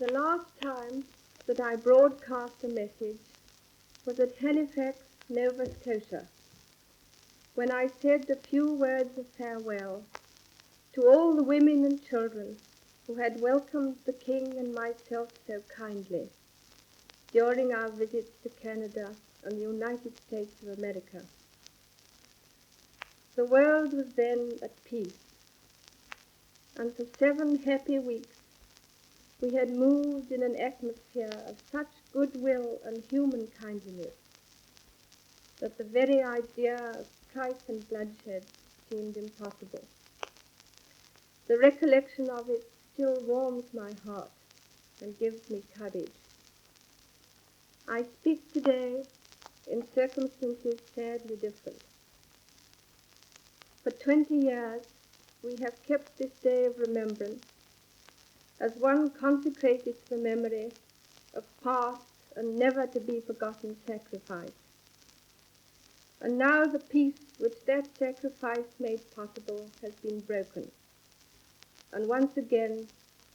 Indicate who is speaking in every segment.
Speaker 1: The last time that I broadcast a message was at Halifax, Nova Scotia, when I said a few words of farewell to all the women and children who had welcomed the King and myself so kindly during our visits to Canada and the United States of America. The world was then at peace, and for 7 happy weeks we had moved in an atmosphere of such goodwill and human kindliness that the very idea of strife and bloodshed seemed impossible. The recollection of it still warms my heart and gives me courage. I speak today in circumstances sadly different. For 20 years we have kept this day of remembrance as one consecrated to the memory of past and never to be forgotten sacrifice. And now the peace which that sacrifice made possible has been broken, and once again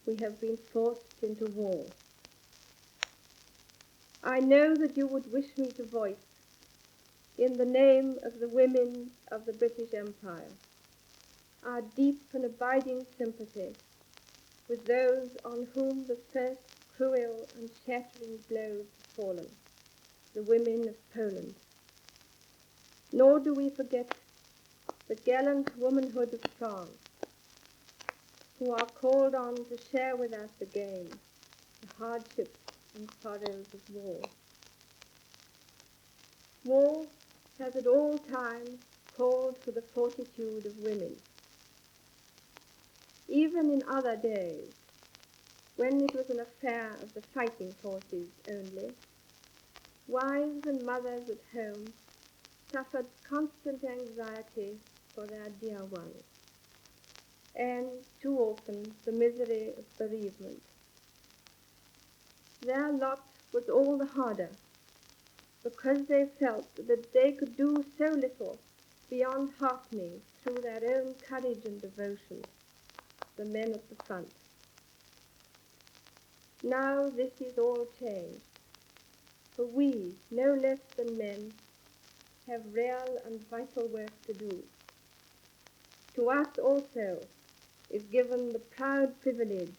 Speaker 1: we have been forced into war. I know that you would wish me to voice, in the name of the women of the British Empire, our deep and abiding sympathy with those on whom the first cruel and shattering blows have fallen, the women of Poland. Nor do we forget the gallant womanhood of France, who are called on to share with us again the hardships and sorrows of war. War has at all times called for the fortitude of women. Even in other days, when it was an affair of the fighting forces only, wives and mothers at home suffered constant anxiety for their dear ones, and too often the misery of bereavement. Their lot was all the harder because they felt that they could do so little beyond heartening through their own courage and devotion the men at the front. Now this is all changed, for we, no less than men, have real and vital work to do. To us also is given the proud privilege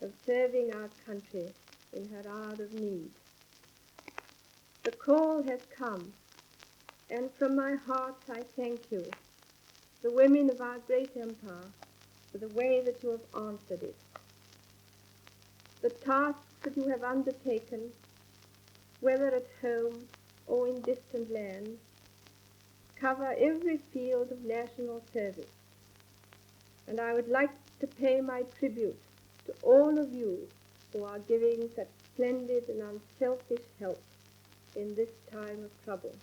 Speaker 1: of serving our country in her hour of need. The call has come, and from my heart I thank you, the women of our great empire, for the way that you have answered it. The tasks that you have undertaken, whether at home or in distant lands, cover every field of national service, and I would like to pay my tribute to all of you who are giving such splendid and unselfish help in this time of trouble.